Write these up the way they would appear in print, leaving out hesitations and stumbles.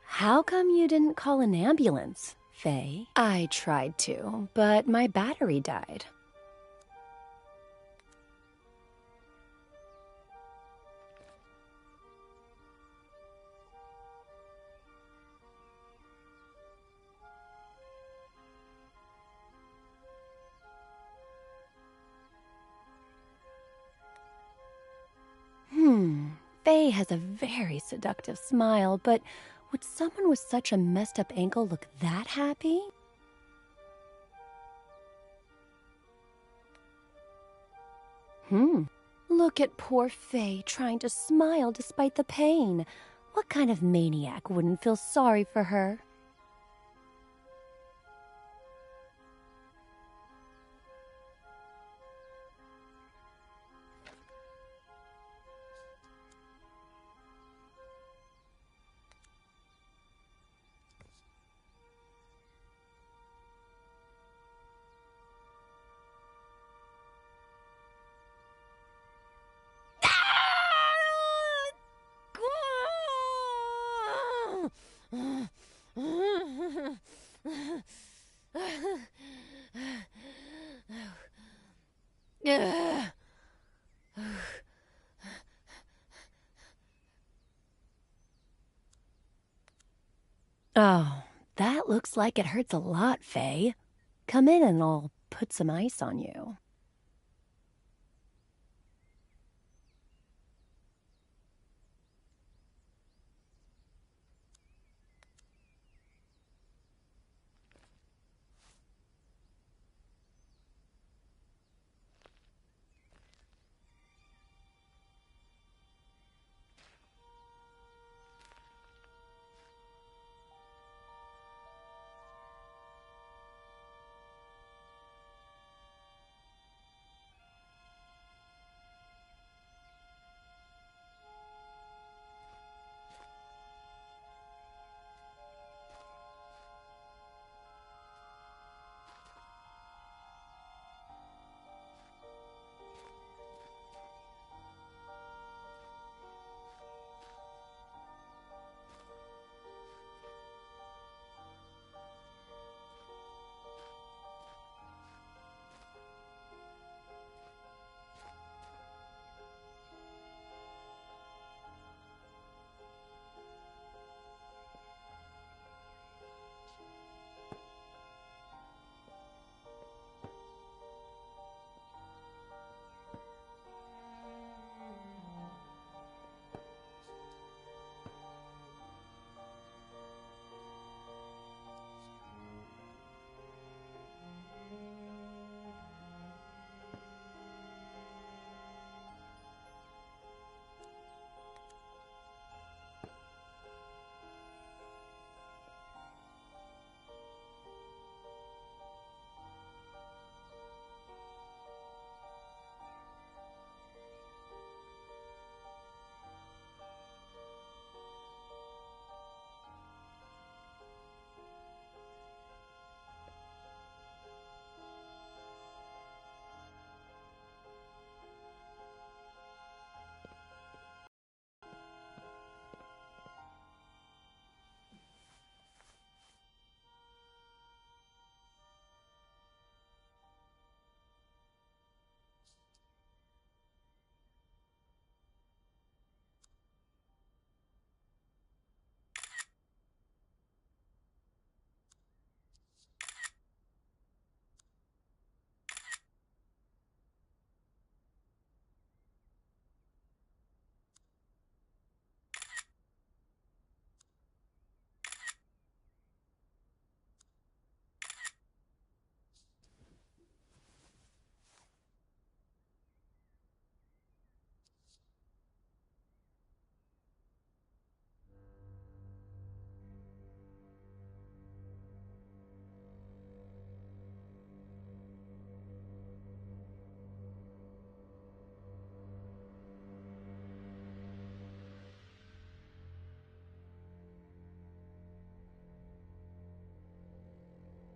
How come you didn't call an ambulance, Faye? I tried to, but my battery died. Faye has a very seductive smile, but would someone with such a messed up ankle look that happy? Look at poor Faye trying to smile despite the pain. What kind of maniac wouldn't feel sorry for her? Oh, that looks like it hurts a lot, Faye. Come in and I'll put some ice on you.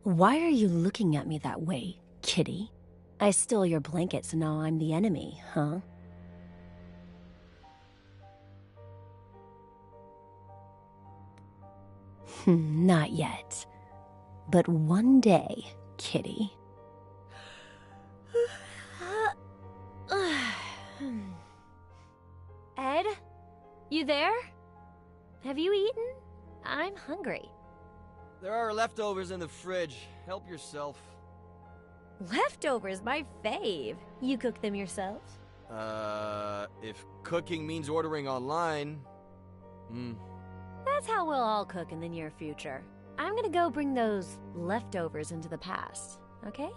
Why are you looking at me that way, kitty? I stole your blanket, so now I'm the enemy, huh? Not yet. But one day, kitty. Ed? You there? Have you eaten? I'm hungry. There are leftovers in the fridge. Help yourself. Leftovers, my fave. You cook them yourself? If cooking means ordering online... That's how we'll all cook in the near future. I'm gonna go bring those leftovers into the past, okay?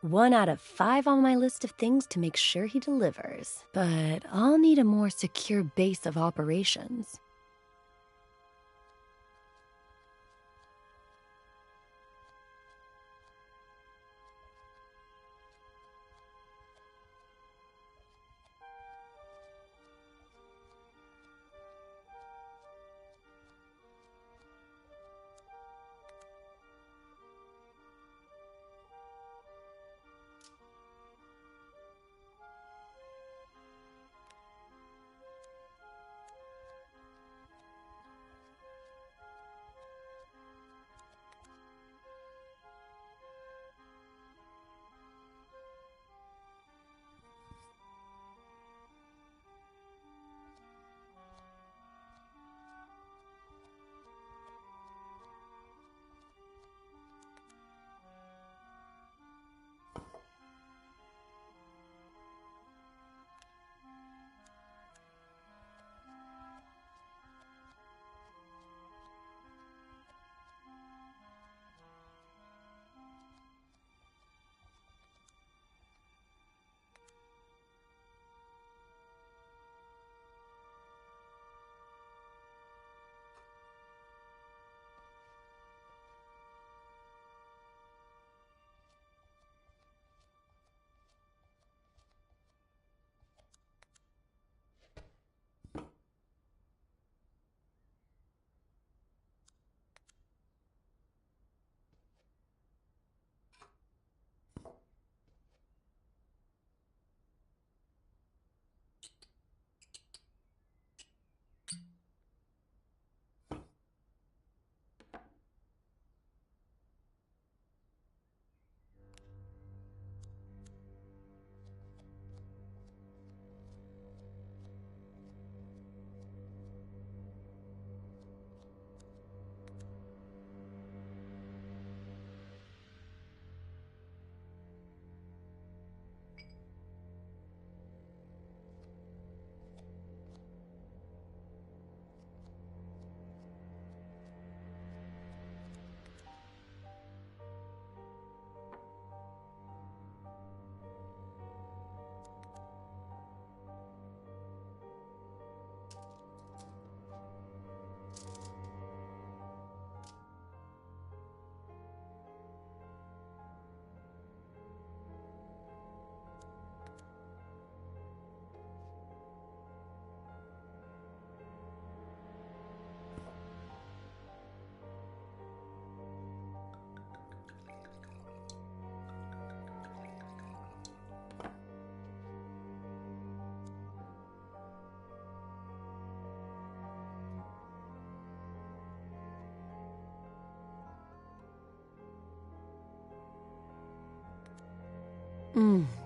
One out of 5 on my list of things to make sure he delivers. But I'll need a more secure base of operations.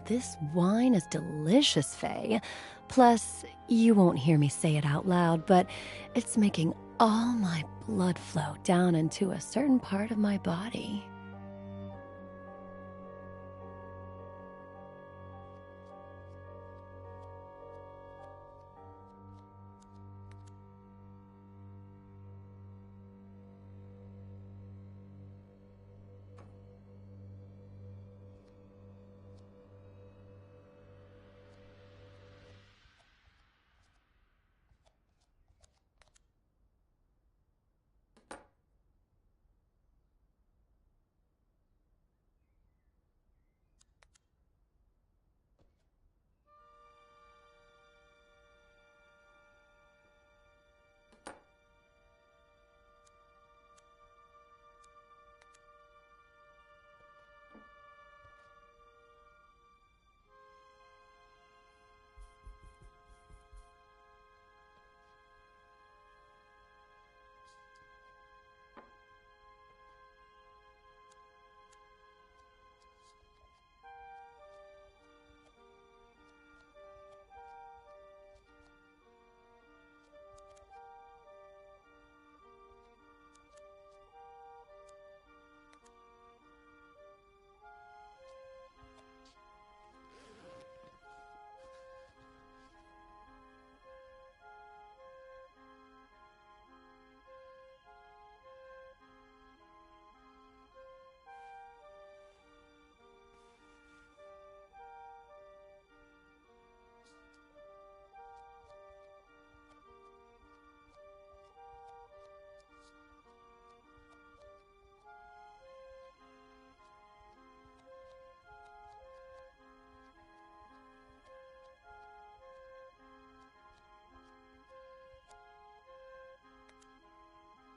This wine is delicious, Faye. Plus, you won't hear me say it out loud, but it's making all my blood flow down into a certain part of my body.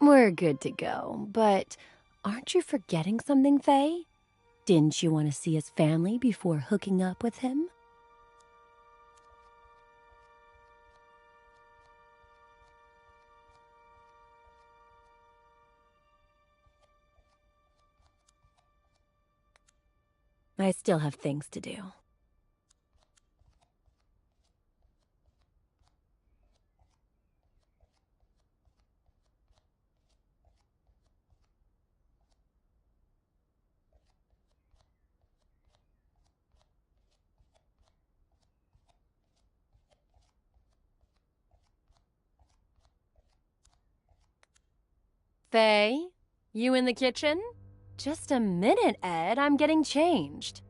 We're good to go, but aren't you forgetting something, Faye? Didn't you want to see his family before hooking up with him? I still have things to do. Faye, you in the kitchen? Just a minute, Ed. I'm getting changed.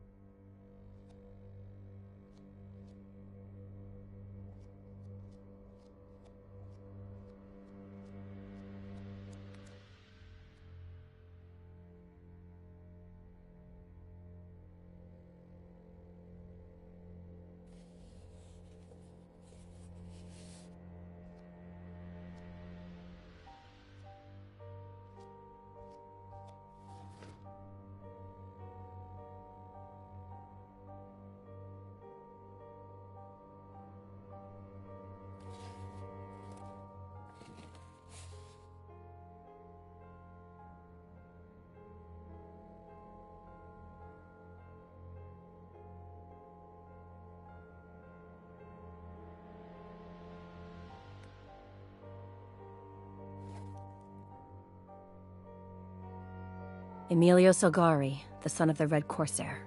Emilio Salgari, the son of the Red Corsair.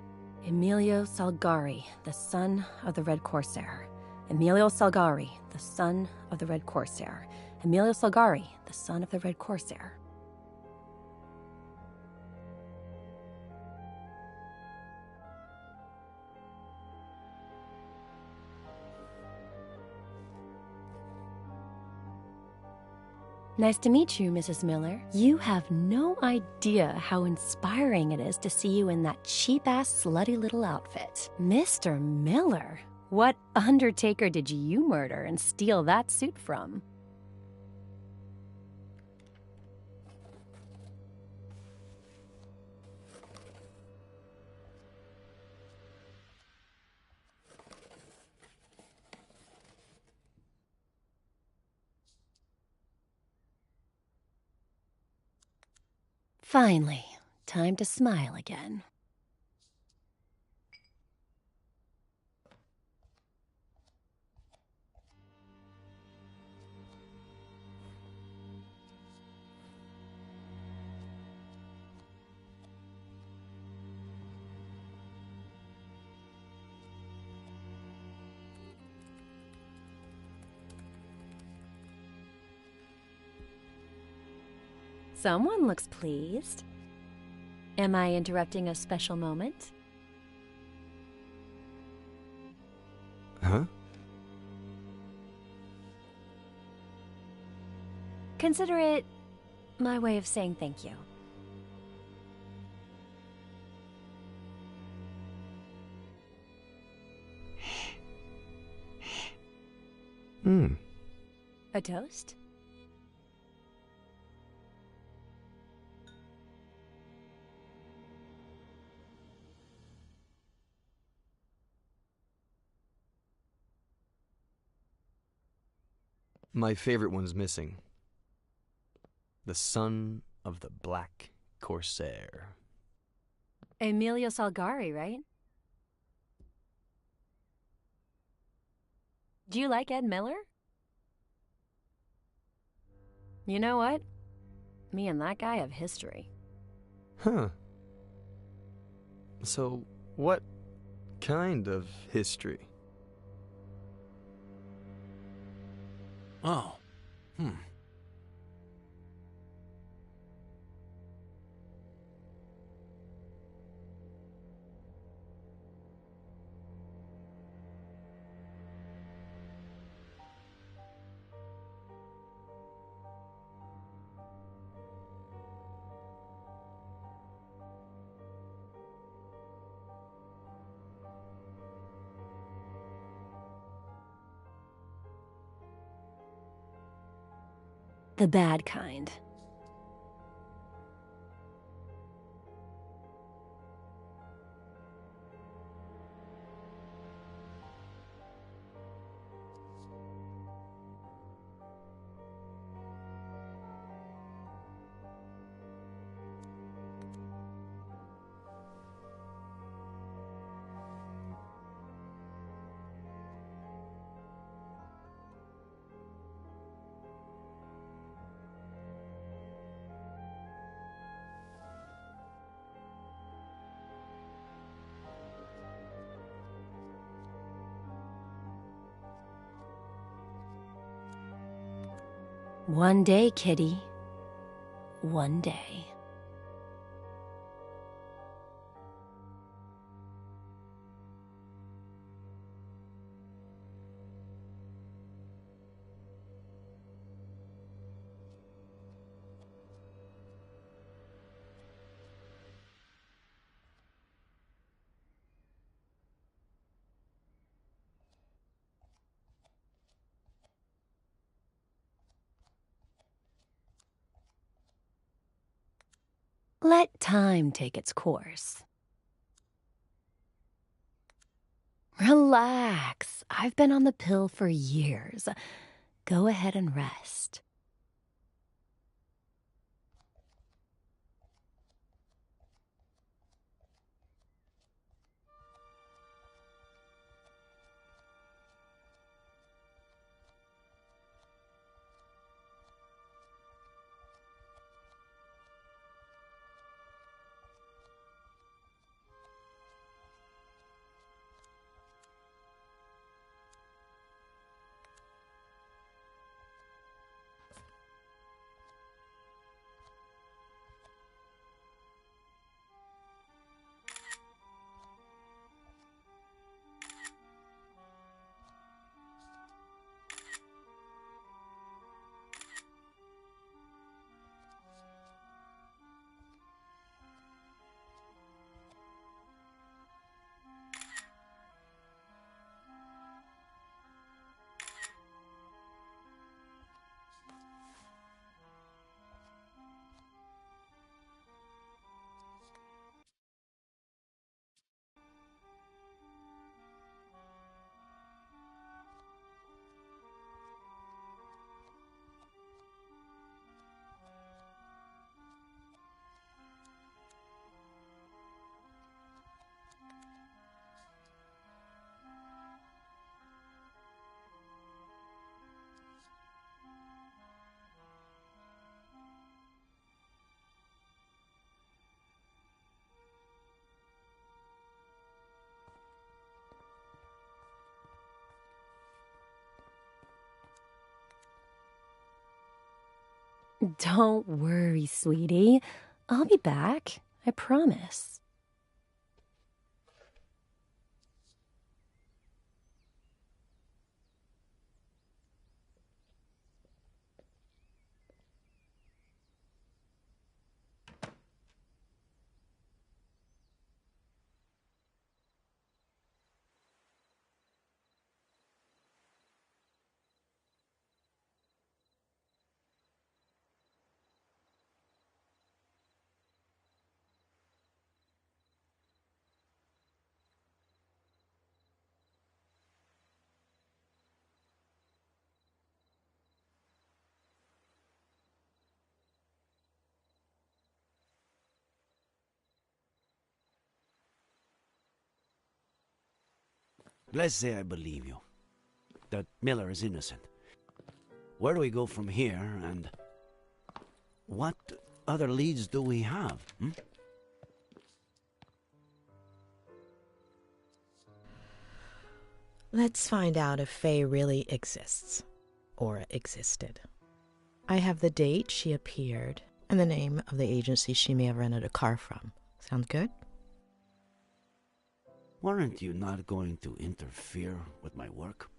Emilio Salgari, the son of the Red Corsair. Emilio Salgari, the son of the Red Corsair. Emilio Salgari, the son of the Red Corsair. Nice to meet you, Mrs. Miller. You have no idea how inspiring it is to see you in that cheap-ass, slutty little outfit. Mr. Miller, what undertaker did you murder and steal that suit from? Finally, time to smile again. Someone looks pleased. Am I interrupting a special moment? Huh? Consider it my way of saying thank you. A toast? My favorite one's missing. The son of the Black Corsair. Emilio Salgari, right? Do you like Ed Miller? You know what? Me and that guy have history. Huh. So, what kind of history? Oh. The bad kind. One day, kitty. One day. Let time take its course. Relax. I've been on the pill for years. Go ahead and rest. Don't worry, sweetie. I'll be back. I promise. Let's say I believe you. That Miller is innocent. Where do we go from here, and what other leads do we have? Let's find out if Faye really exists. Or existed. I have the date she appeared, and the name of the agency she may have rented a car from. Sound good? Weren't you not going to interfere with my work?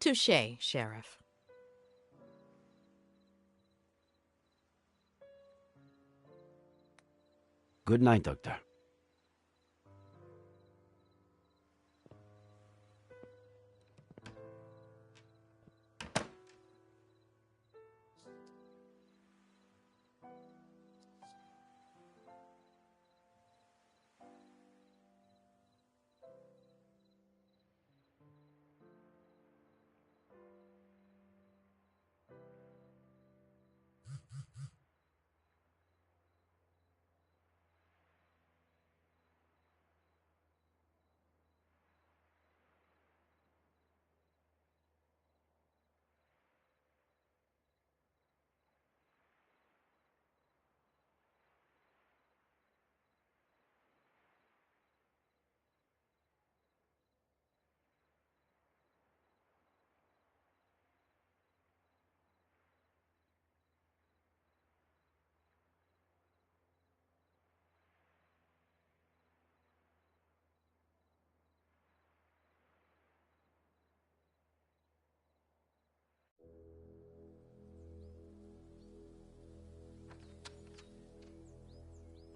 Touché, Sheriff. Good night, Doctor.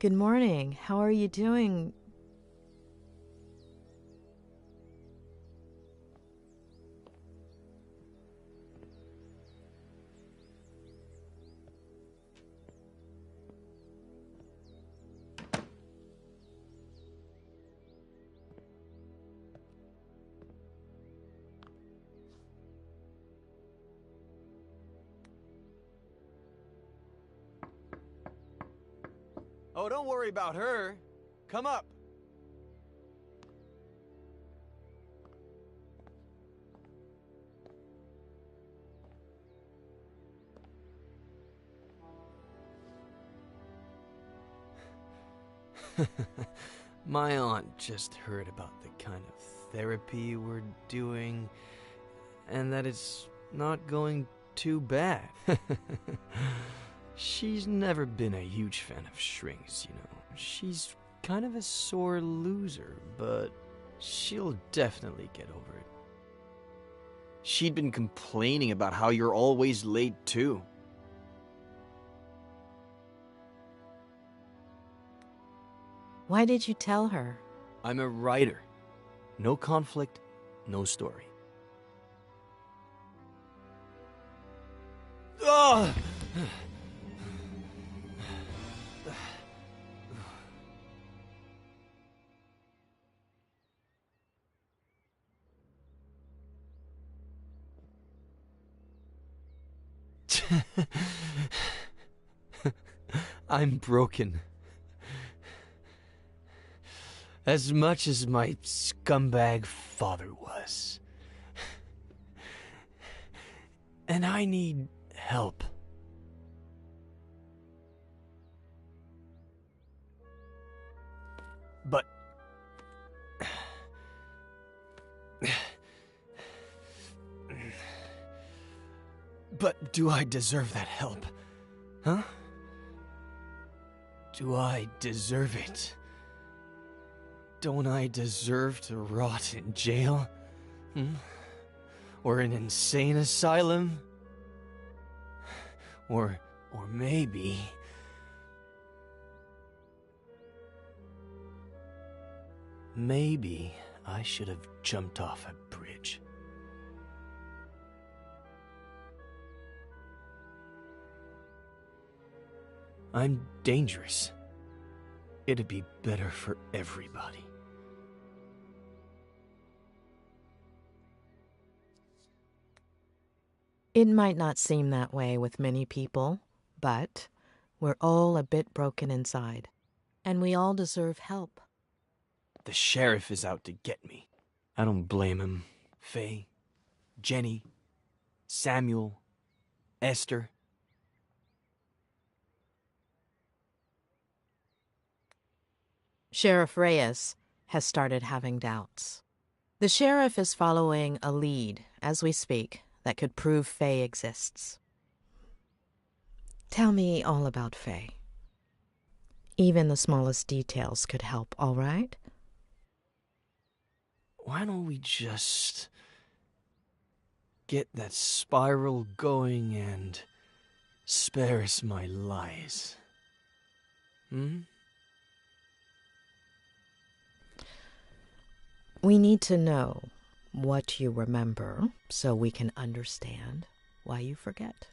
Good morning. How are you doing? Oh, don't worry about her. Come up. My aunt just heard about the kind of therapy we're doing, and that it's not going too bad. She's never been a huge fan of shrinks, you know. She's kind of a sore loser, but she'll definitely get over it. She'd been complaining about how you're always late, too. Why did you tell her? I'm a writer. No conflict, no story. Ugh! I'm broken. As much as my scumbag father was. And I need help. But But do I deserve that help? Huh? Do I deserve it? Don't I deserve to rot in jail? Or an insane asylum? Or maybe... Maybe I should have jumped off a bridge. I'm dangerous. It'd be better for everybody. It might not seem that way with many people, but we're all a bit broken inside, and we all deserve help. The sheriff is out to get me. I don't blame him. Faye, Jenny, Samuel, Esther. Sheriff Reyes has started having doubts. The sheriff is following a lead, as we speak, that could prove Faye exists. Tell me all about Faye. Even the smallest details could help, all right? Why don't we just get that spiral going and spare us my lies? We need to know what you remember so we can understand why you forget.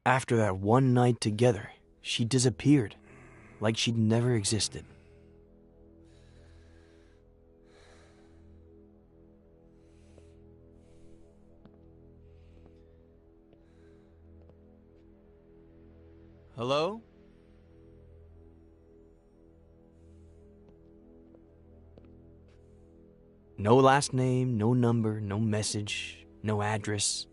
After that one night together, she disappeared, like she'd never existed. Hello? No last name, no number, no message, no address.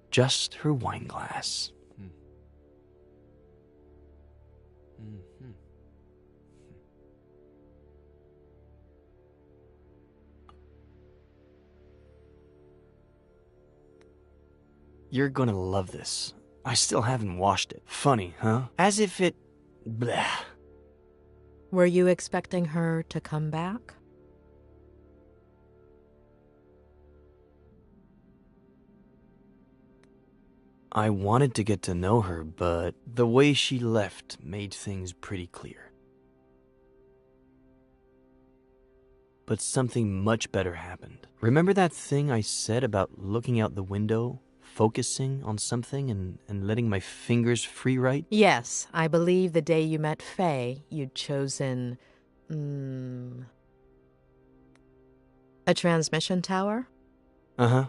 Just her wine glass. You're gonna love this. I still haven't washed it. Funny, huh? As if it... Blah. Were you expecting her to come back? I wanted to get to know her, but the way she left made things pretty clear. But something much better happened. Remember that thing I said about looking out the window, focusing on something and letting my fingers free write? Yes, I believe the day you met Faye, you'd chosen... a transmission tower? Uh-huh.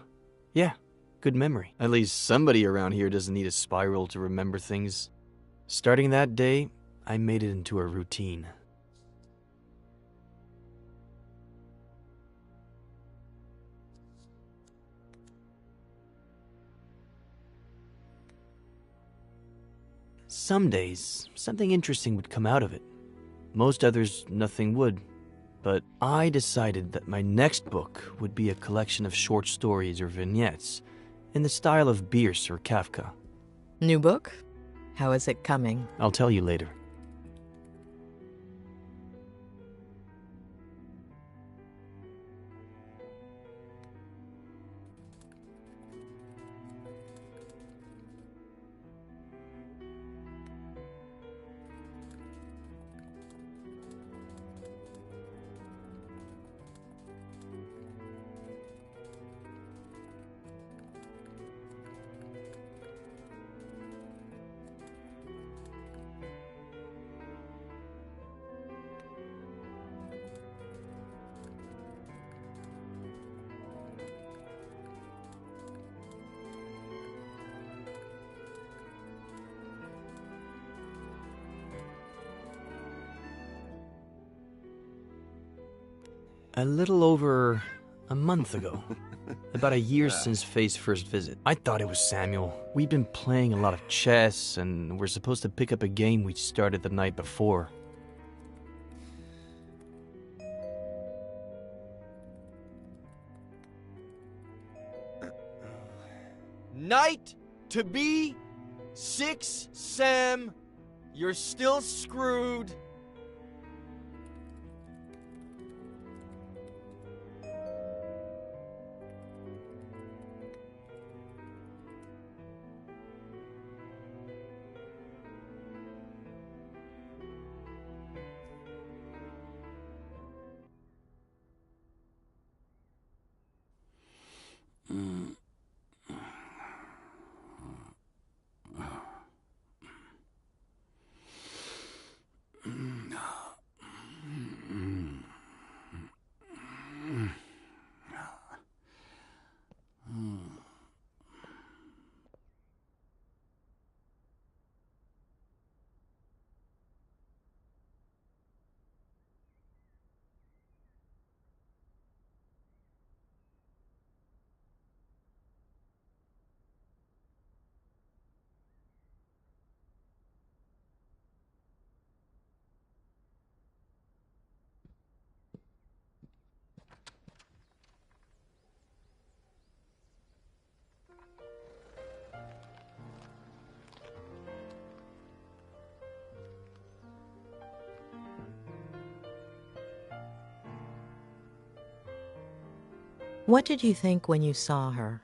Yeah. Good memory. At least somebody around here doesn't need a spiral to remember things. Starting that day, I made it into a routine. Some days, something interesting would come out of it. Most others, nothing would. But I decided that my next book would be a collection of short stories or vignettes in the style of Bierce or Kafka. New book? How is it coming? I'll tell you later. A little over a month ago. About a year since Faye's first visit. I thought it was Samuel. We'd been playing a lot of chess, and we're supposed to pick up a game we started the night before. Knight to B6, Sam. You're still screwed. What did you think when you saw her?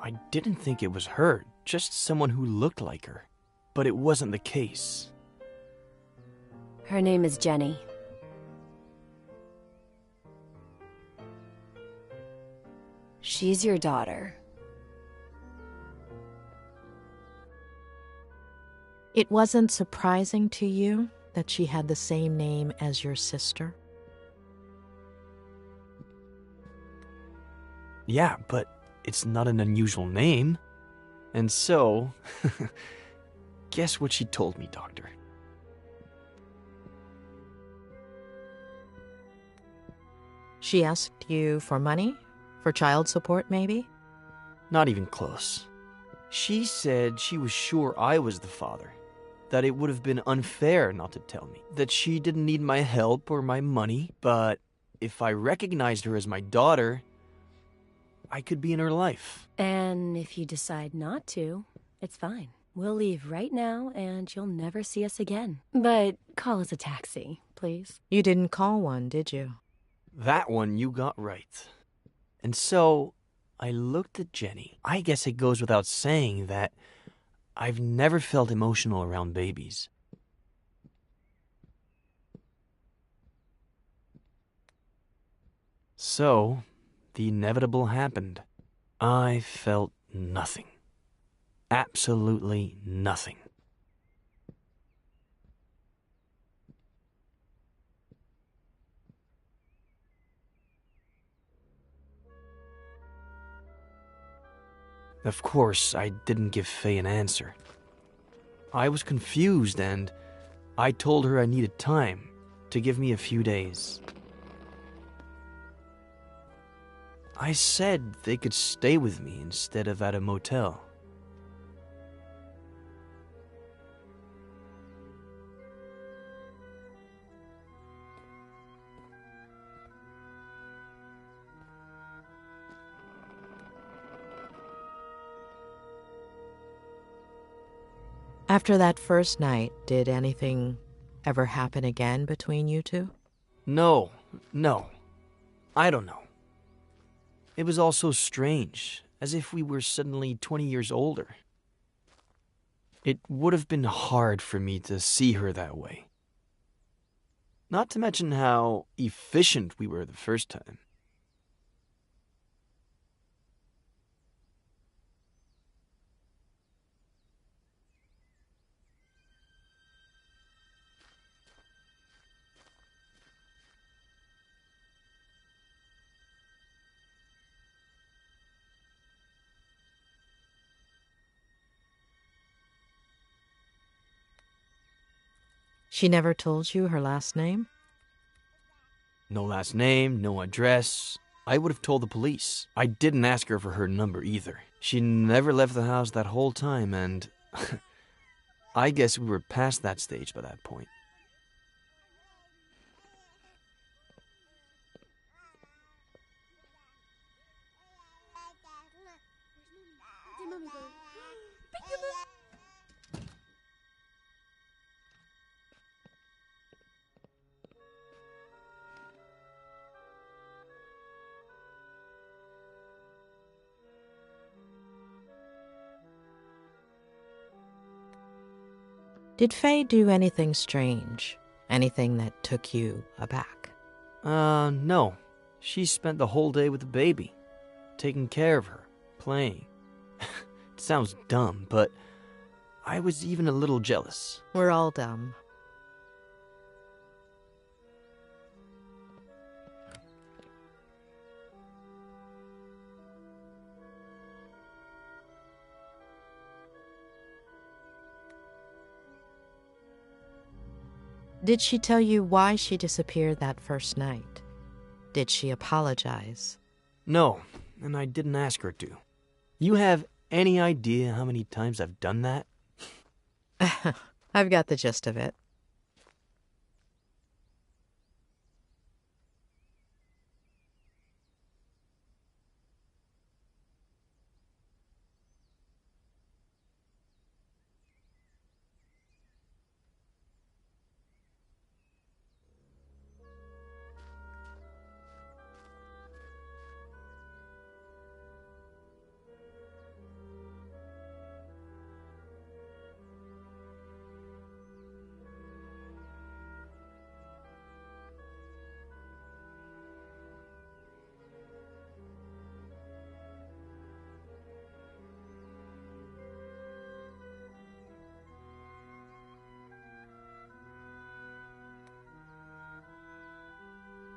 I didn't think it was her, just someone who looked like her. But it wasn't the case. Her name is Jenny. She's your daughter. It wasn't surprising to you that she had the same name as your sister? Yeah, but it's not an unusual name. And so, guess what she told me, Doctor? She asked you for money? For child support, maybe? Not even close. She said she was sure I was the father. That it would have been unfair not to tell me. That she didn't need my help or my money, but if I recognized her as my daughter, I could be in her life. And if you decide not to, it's fine. We'll leave right now and you'll never see us again. But call us a taxi, please. You didn't call one, did you? That one you got right. And so, I looked at Jenny. I guess it goes without saying that I've never felt emotional around babies. So, the inevitable happened. I felt nothing. Absolutely nothing. Of course, I didn't give Faye an answer. I was confused and I told her I needed time to give me a few days. I said they could stay with me instead of at a motel. After that first night, did anything ever happen again between you two? No. I don't know. It was all so strange, as if we were suddenly 20 years older. It would have been hard for me to see her that way. Not to mention how efficient we were the first time. She never told you her last name? No last name, no address. I would have told the police. I didn't ask her for her number either. She never left the house that whole time, and I guess we were past that stage by that point. Did Faye do anything strange? Anything that took you aback? No. She spent the whole day with the baby, taking care of her, playing. It sounds dumb, but I was even a little jealous. We're all dumb. Did she tell you why she disappeared that first night? Did she apologize? No, and I didn't ask her to. You have any idea how many times I've done that? I've got the gist of it.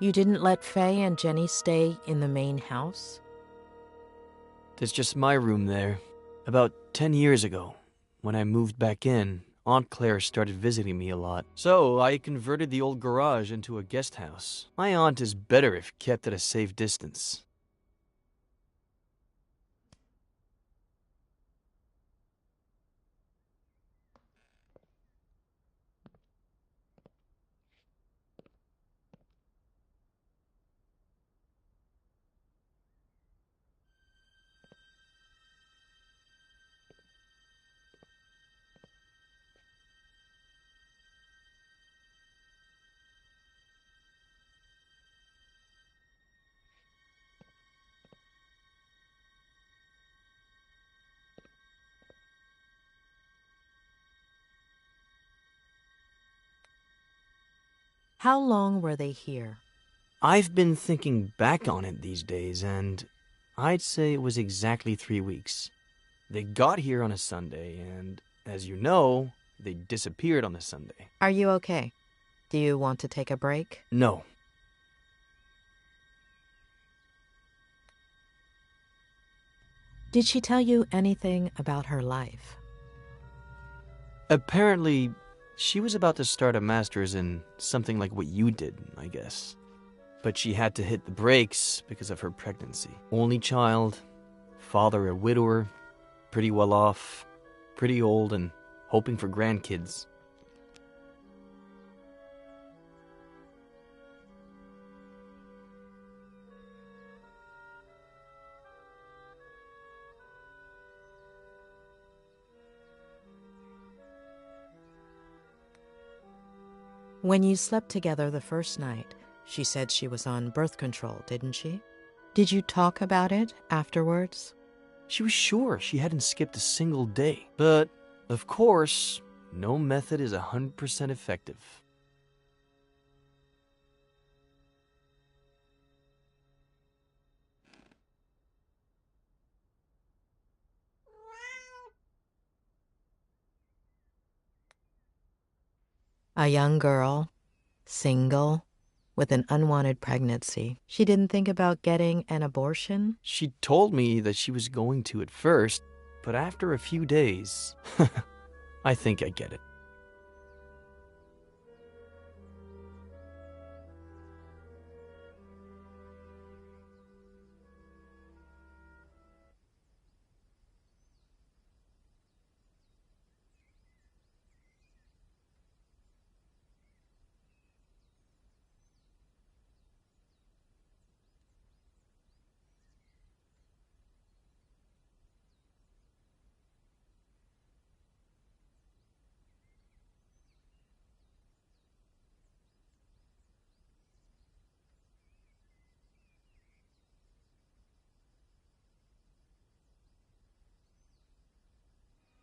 You didn't let Faye and Jenny stay in the main house? There's just my room there. About 10 years ago, when I moved back in, Aunt Claire started visiting me a lot. So I converted the old garage into a guest house. My aunt is better if kept at a safe distance. How long were they here? I've been thinking back on it these days, and I'd say it was exactly 3 weeks. They got here on a Sunday, and as you know, they disappeared on the Sunday. Are you okay? Do you want to take a break? No. Did she tell you anything about her life? Apparently, she was about to start a master's in something like what you did, I guess. But she had to hit the brakes because of her pregnancy. Only child, father a widower, pretty well off, pretty old, and hoping for grandkids. When you slept together the first night, she said she was on birth control, didn't she? Did you talk about it afterwards? She was sure she hadn't skipped a single day. But, of course, no method is 100% effective. A young girl, single, with an unwanted pregnancy. She didn't think about getting an abortion? She told me that she was going to at first, but after a few days, I think I get it.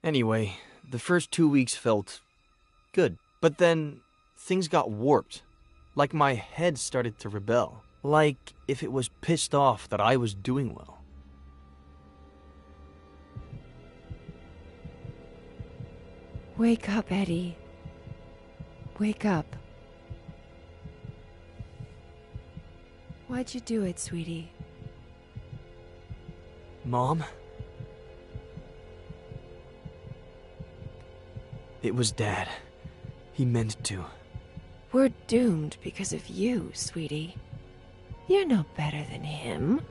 Anyway, the first 2 weeks felt good. But then, things got warped. Like my head started to rebel. Like if it was pissed off that I was doing well. Wake up, Eddie. Wake up. Why'd you do it, sweetie? Mom? It was Dad. He meant to. We're doomed because of you, sweetie. You're no better than him.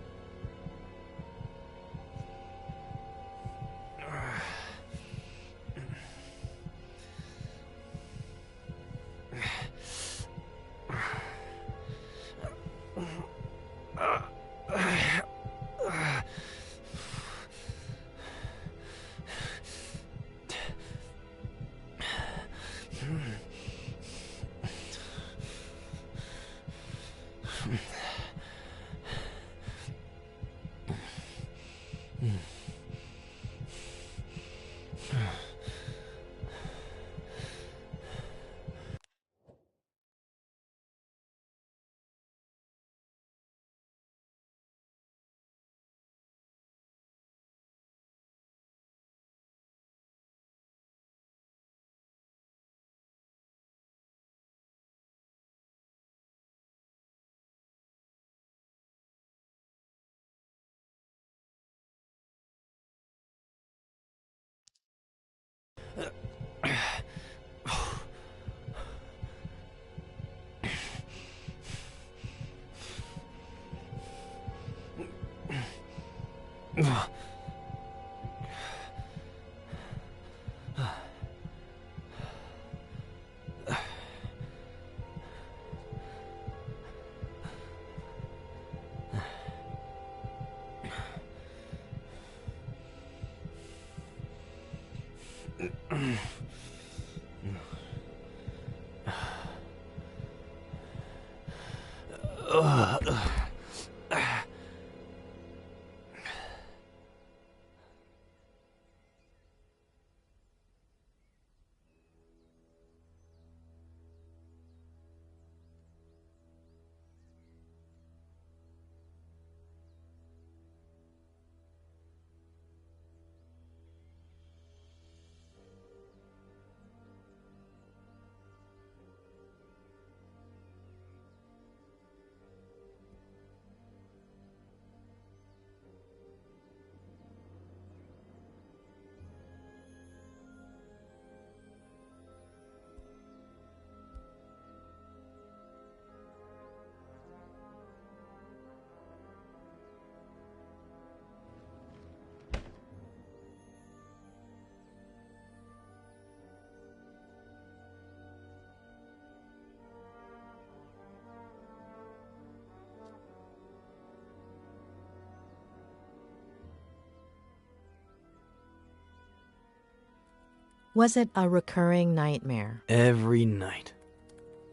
Was it a recurring nightmare? Every night.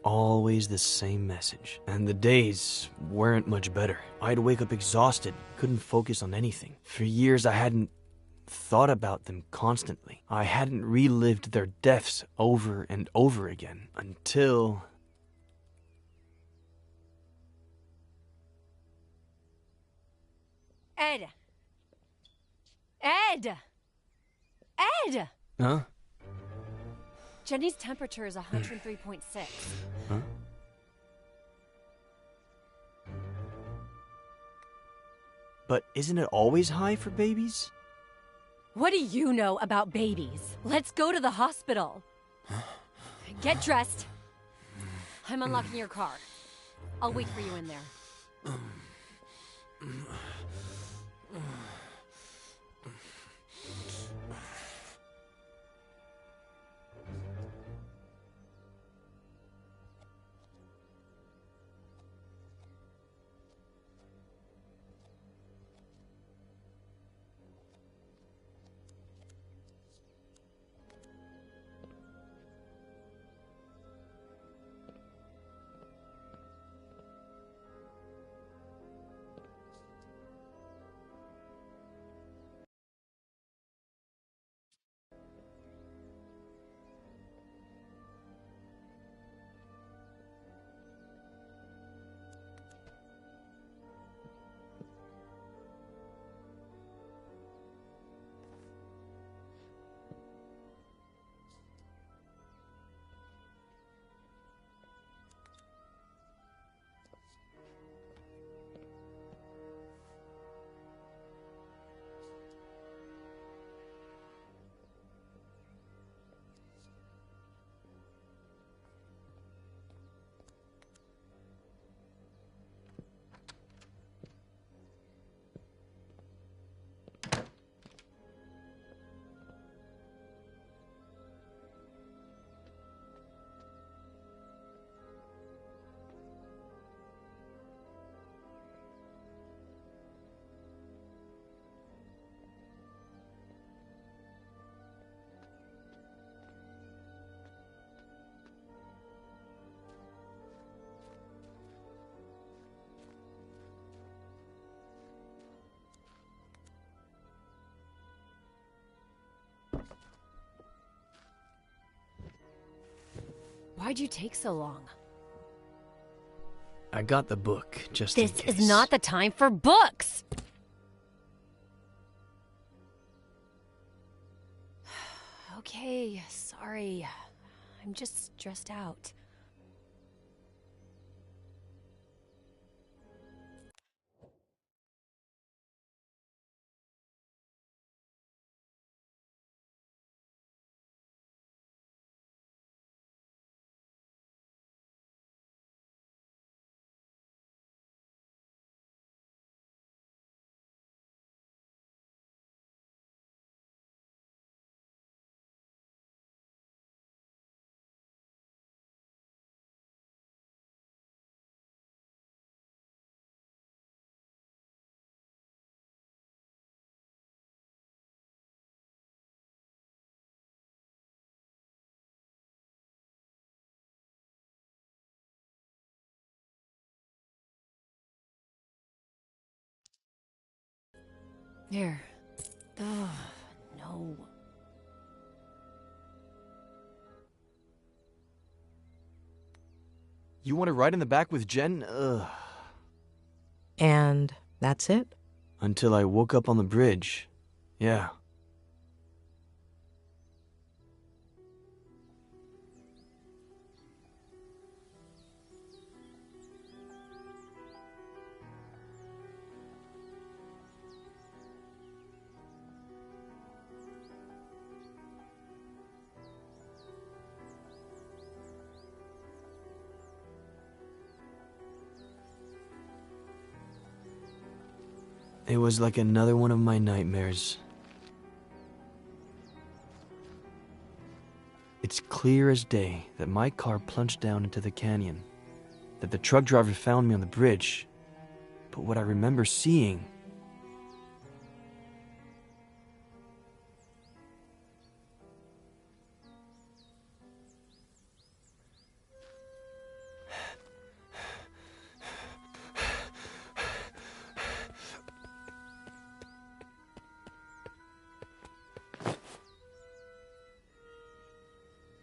Always the same message. And the days weren't much better. I'd wake up exhausted, couldn't focus on anything. For years I hadn't thought about them constantly. I hadn't relived their deaths over and over again until... Ed! Ed! Ed! Huh? Jenny's temperature is 103.6. Huh? But isn't it always high for babies? What do you know about babies? Let's go to the hospital. Get dressed. I'm unlocking your car. I'll wait for you in there. Why'd you take so long? I got the book, just in This case. is not the time for books! Okay, sorry. I'm just stressed out. Here. Ugh, no. You want to ride in the back with Jen? Ugh. And that's it? Until I woke up on the bridge. Yeah. It was like another one of my nightmares. It's clear as day that my car plunged down into the canyon, that the truck driver found me on the bridge, but what I remember seeing...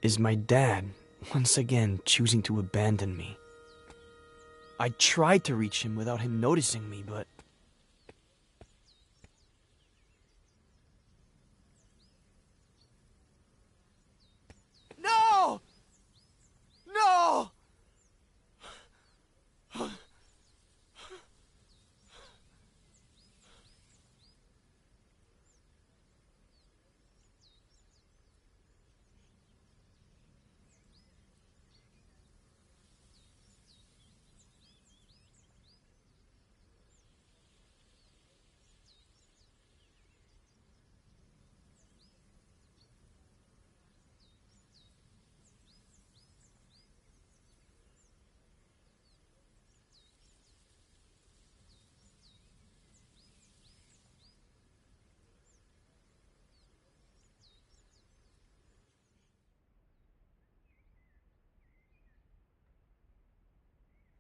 is my dad once again choosing to abandon me. I tried to reach him without him noticing me, but... No! No!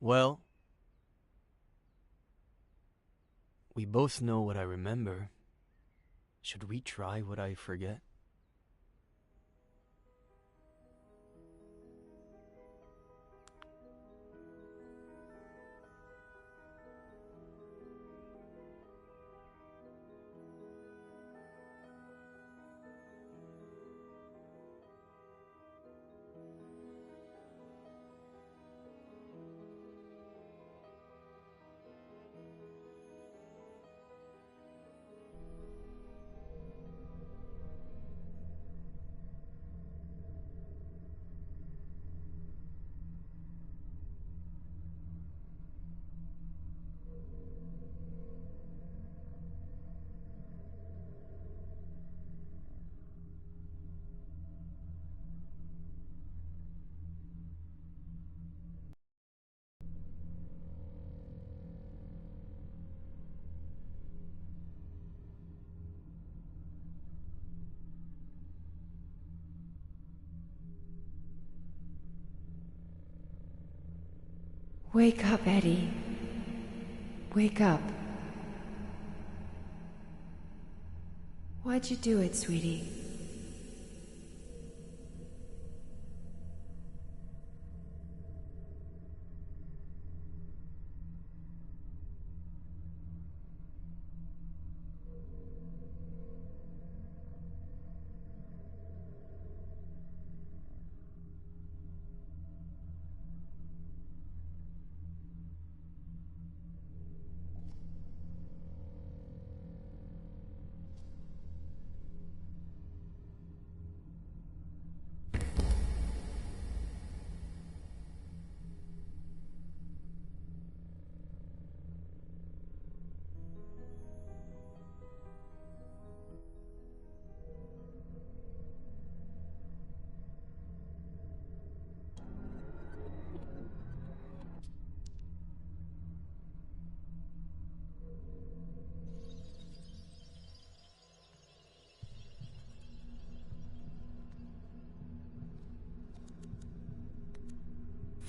Well, we both know what I remember. Should we try what I forget? Wake up, Eddie. Wake up. Why'd you do it, sweetie?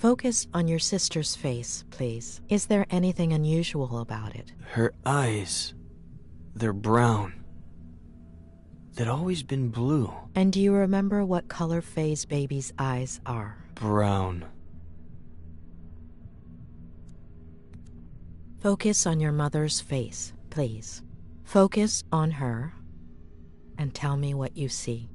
Focus on your sister's face, please. Is there anything unusual about it? Her eyes, they're brown. They'd always been blue. And do you remember what color Faye's baby's eyes are? Brown. Focus on your mother's face, please. Focus on her and tell me what you see.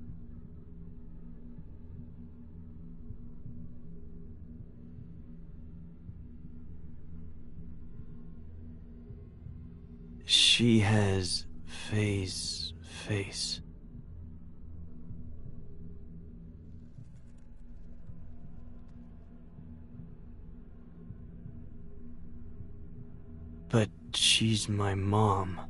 She has Faye's face. But she's my mom.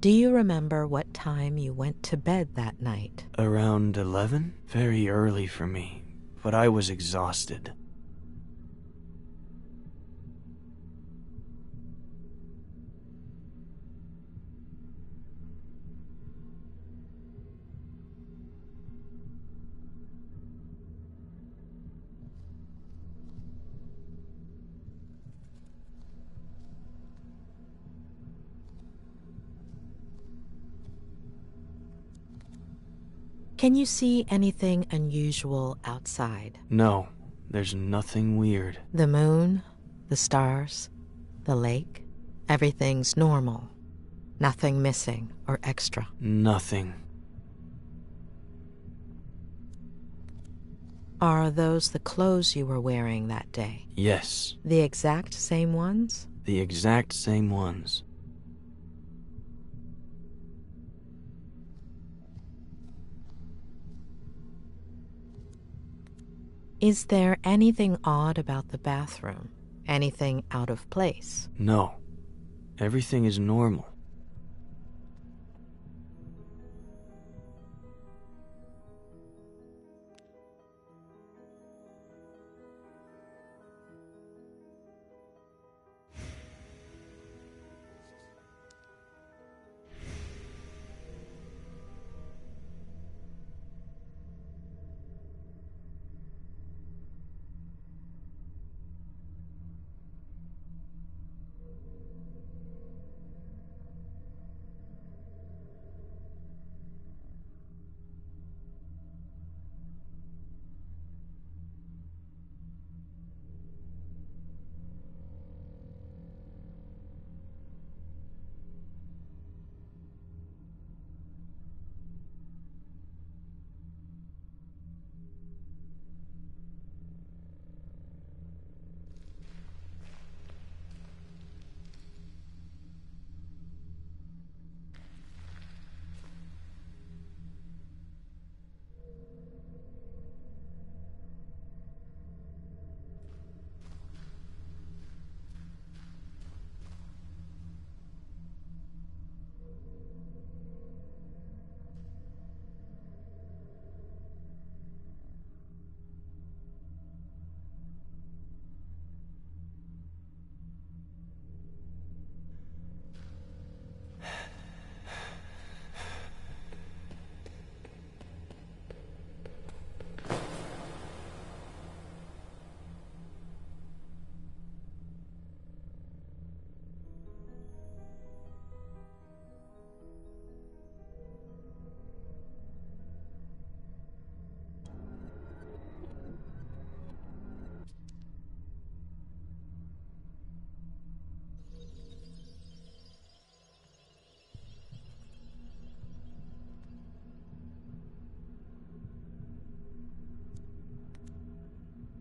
Do you remember what time you went to bed that night? Around 11? Very early for me, but I was exhausted. Can you see anything unusual outside? No, there's nothing weird. The moon, the stars, the lake, everything's normal. Nothing missing or extra. Nothing. Are those the clothes you were wearing that day? Yes, The exact same ones? the exact same ones. Is there anything odd about the bathroom? Anything out of place? No, everything is normal.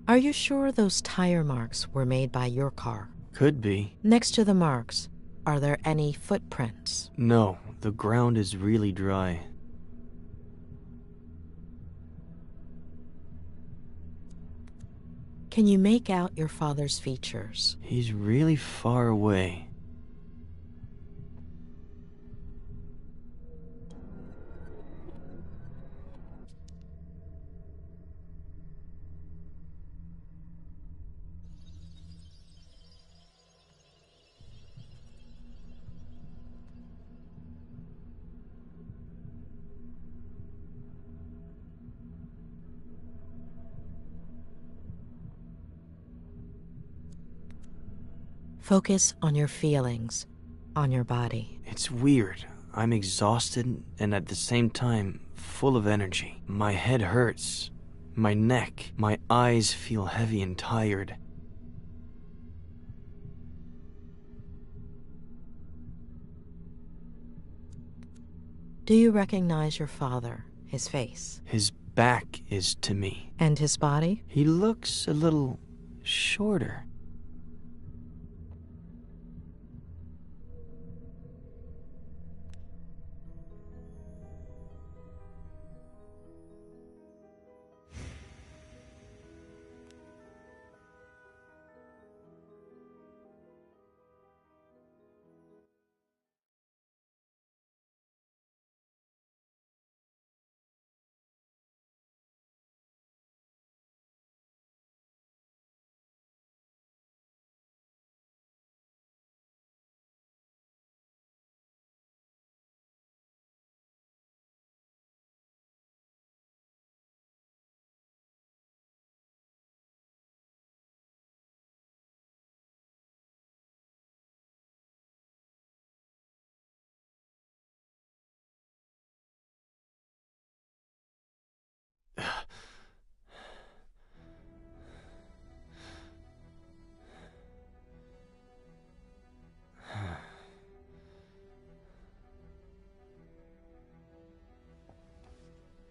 Are you sure those tire marks were made by your car? Could be. Next to the marks, are there any footprints? No, the ground is really dry. Can you make out your father's features? He's really far away. Focus on your feelings, on your body. It's weird. I'm exhausted and at the same time full of energy. My head hurts. My neck. My eyes feel heavy and tired. Do you recognize your father, his face? His back is to me. And his body? He looks a little shorter.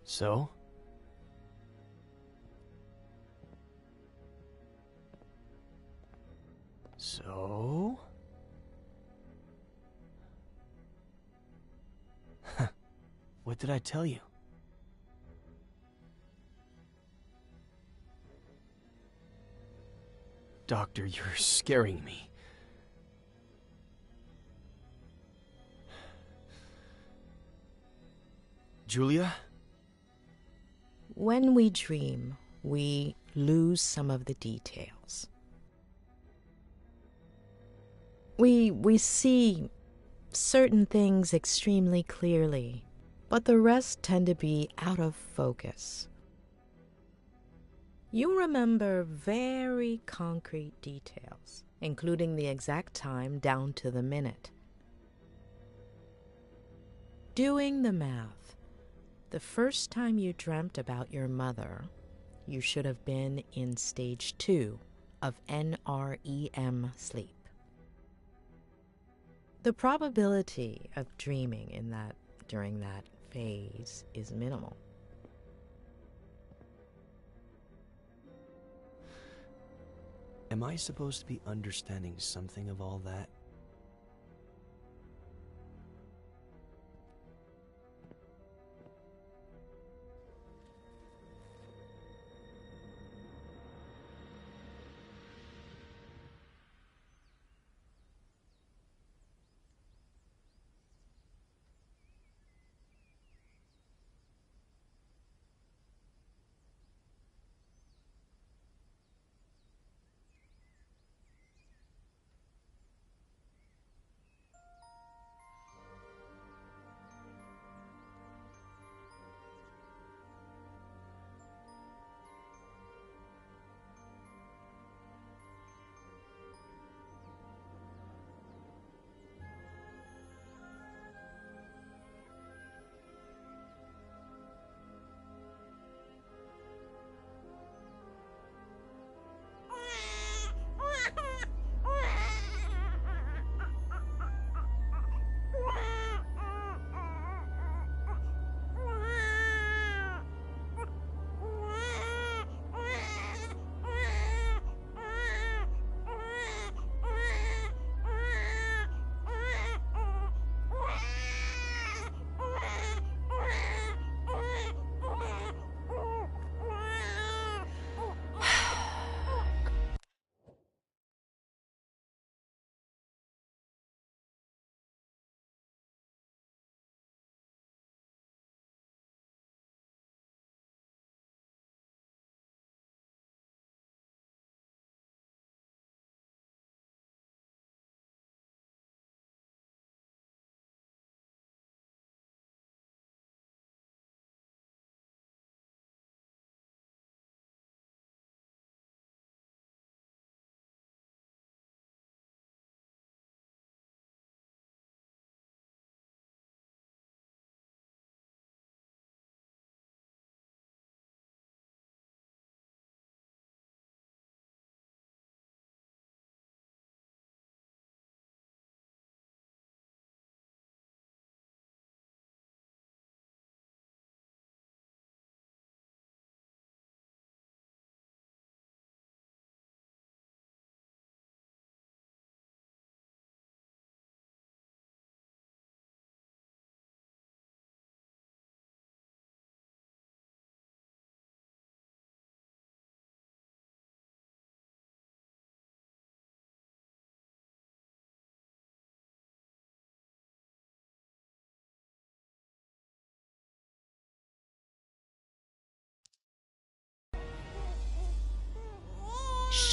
So? So? What did I tell you? Doctor, you're scaring me. Julia? When we dream, we lose some of the details. We see certain things extremely clearly, but the rest tend to be out of focus. You remember very concrete details, including the exact time down to the minute. Doing the math, the first time you dreamt about your mother, you should have been in stage 2 of NREM sleep. The probability of dreaming during that phase is minimal. Am I supposed to be understanding something of all that?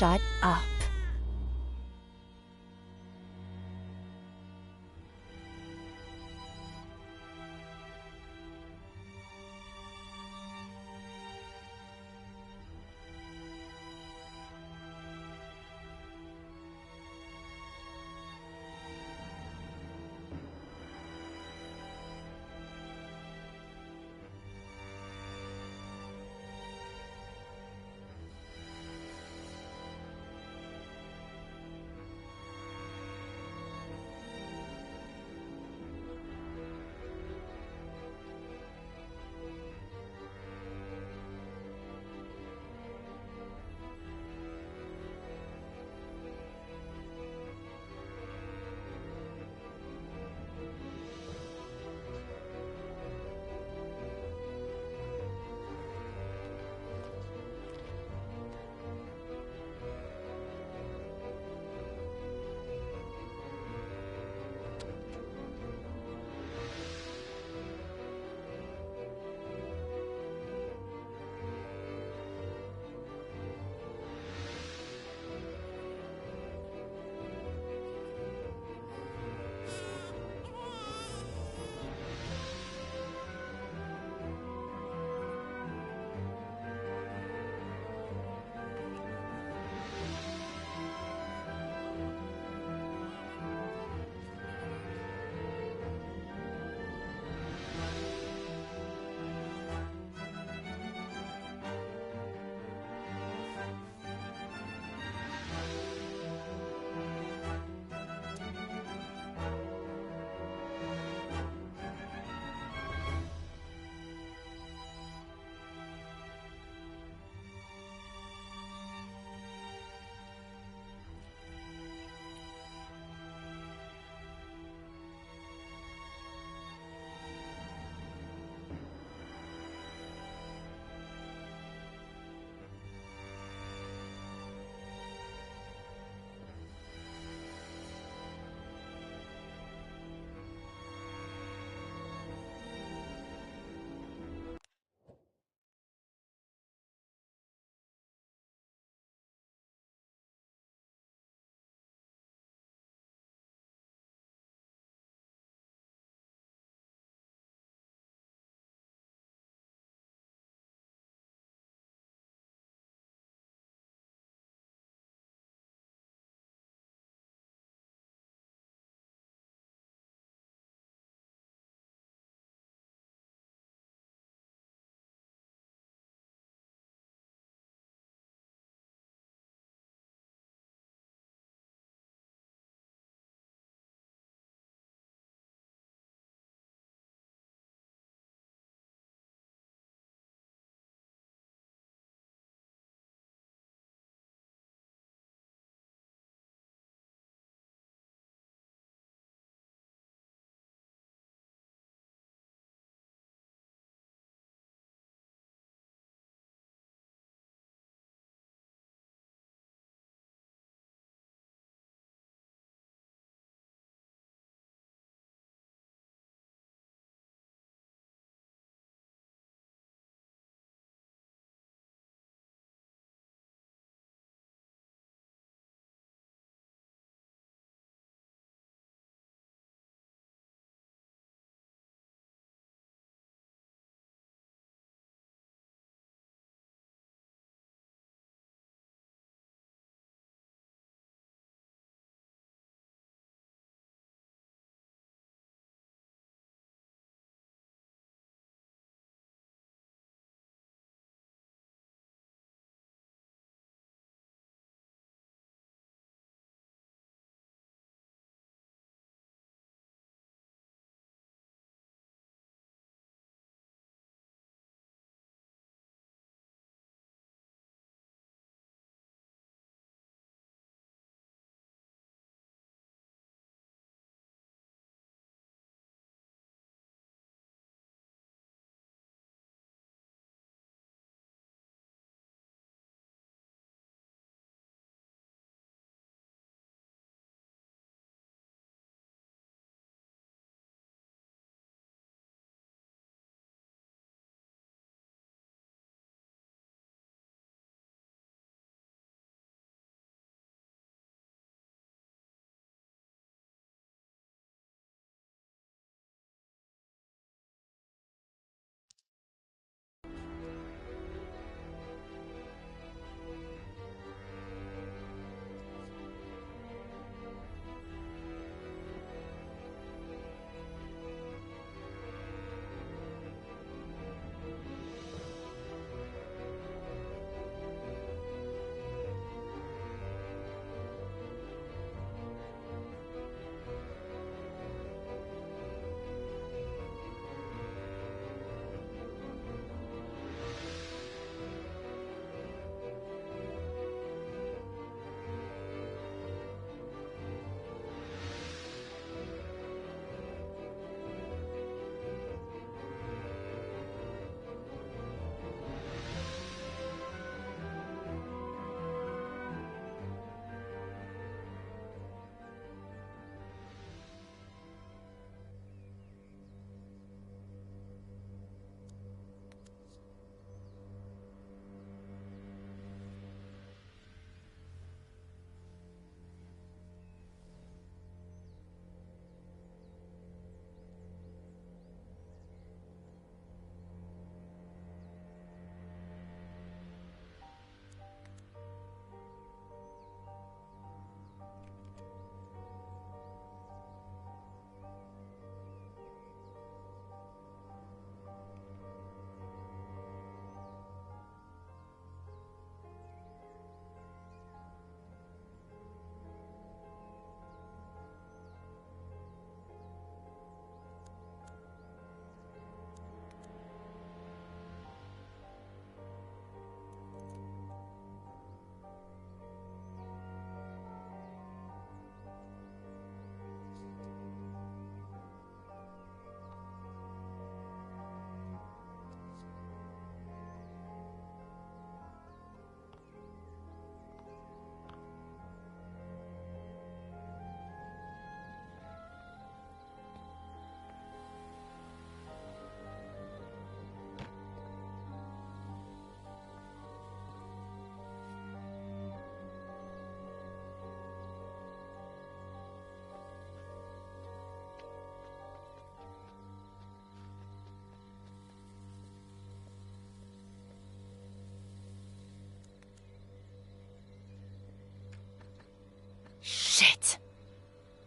shut up.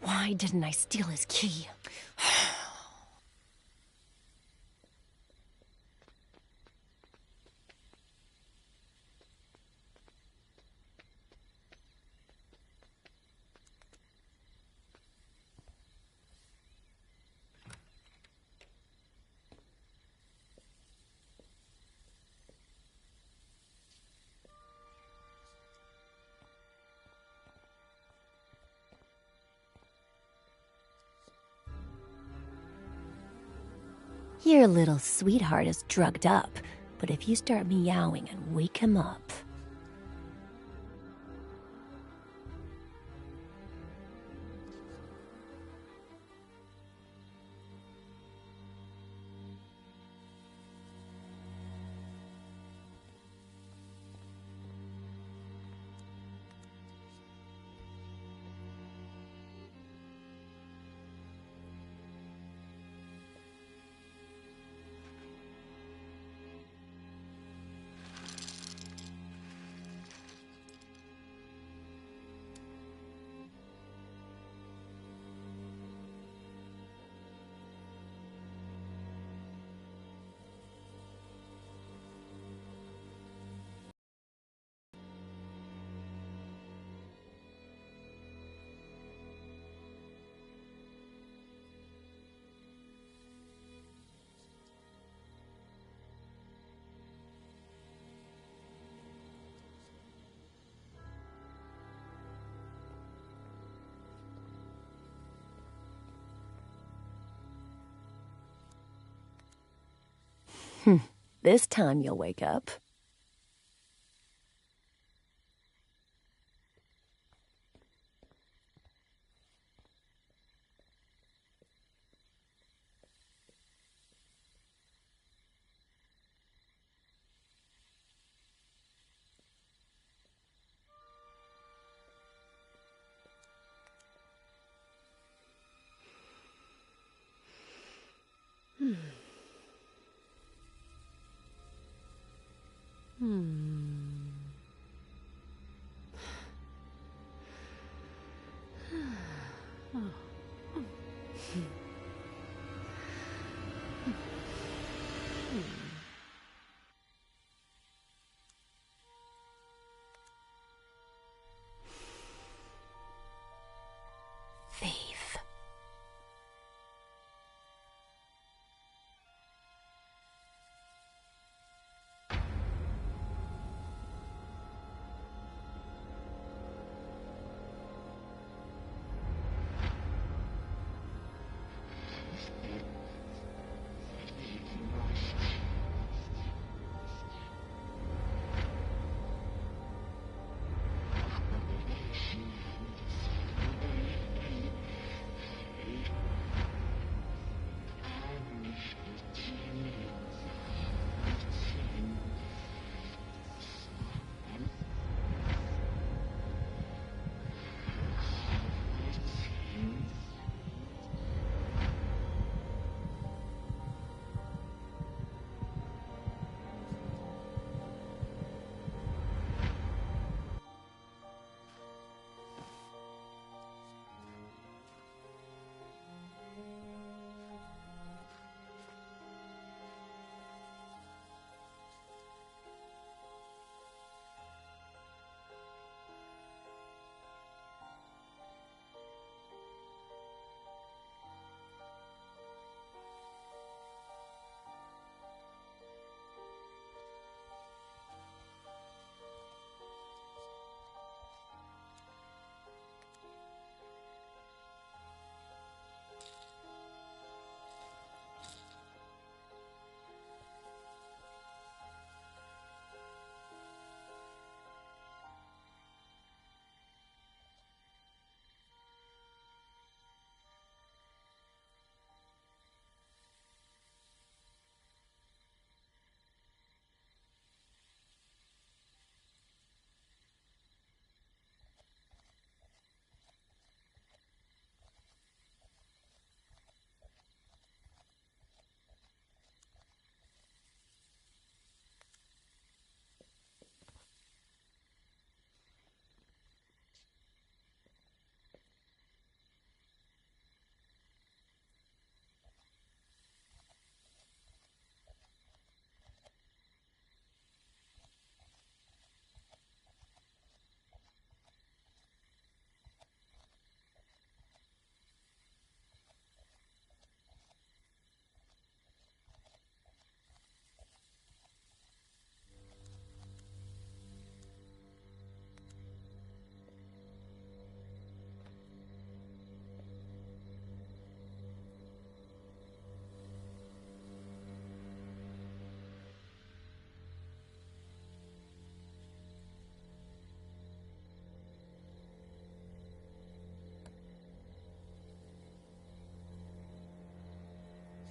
Why didn't I steal his key? Your little sweetheart is drugged up, but if you start meowing and wake him up... This time you'll wake up. Thief.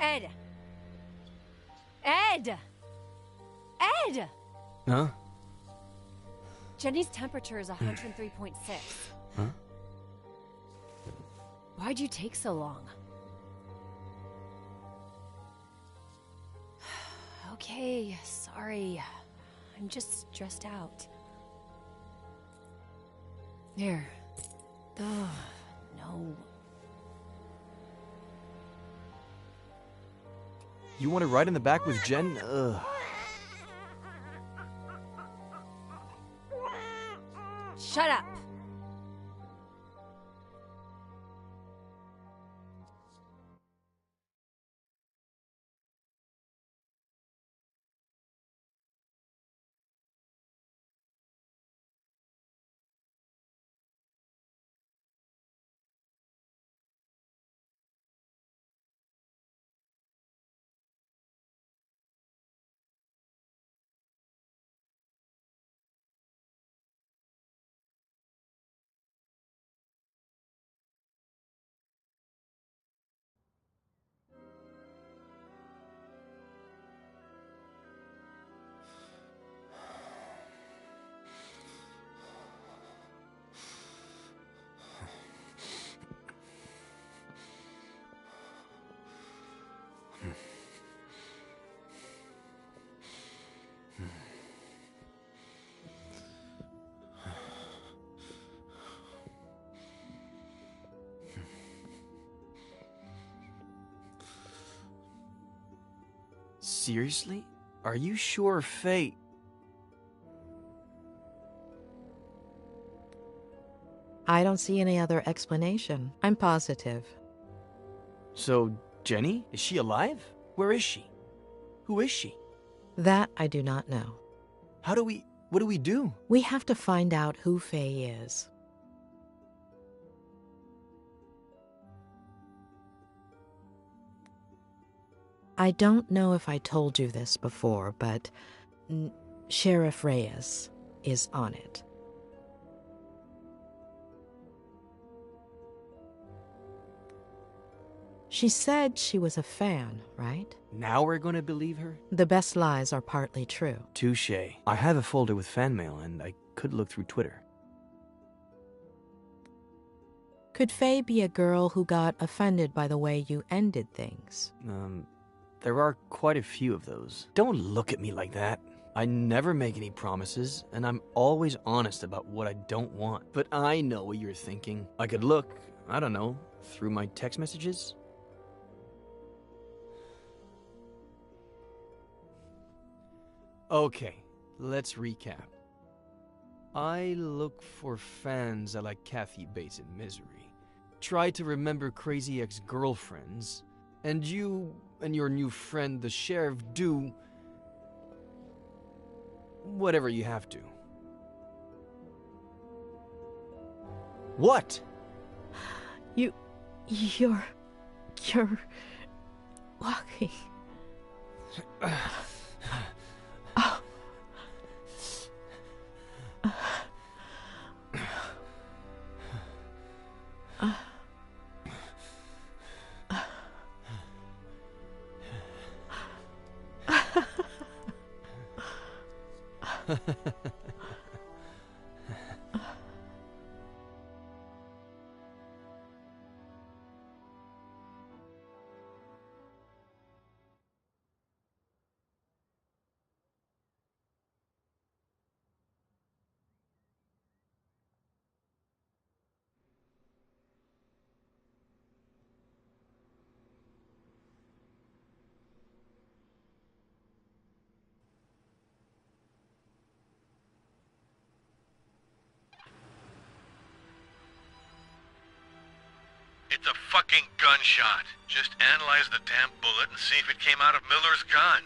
Ed! Ed! Ed! Huh? Jenny's temperature is 103.6. Huh? Why'd you take so long? Okay, sorry. I'm just stressed out. Here. Ugh, no. You want to ride in the back with Jen? Ugh. Shut up! Seriously? Are you sure Faye... I don't see any other explanation. I'm positive. So, Jenny? Is she alive? Where is she? Who is she? That I do not know. What do we do? We have to find out who Faye is. I don't know if I told you this before, but Sheriff Reyes is on it. She said she was a fan, right? Now we're gonna believe her? The best lies are partly true. Touché. I have a folder with fan mail, and I could look through Twitter. Could Faye be a girl who got offended by the way you ended things? There are quite a few of those. Don't look at me like that. I never make any promises, and I'm always honest about what I don't want. But I know what you're thinking. I could look, I don't know, through my text messages? Okay, let's recap. I look for fans like Kathy Bates in Misery. Try to remember crazy ex-girlfriends. And you and your new friend, the sheriff, do whatever you have to. What? You're walking. It's a fucking gunshot. Just analyze the damn bullet and see if it came out of Miller's gun.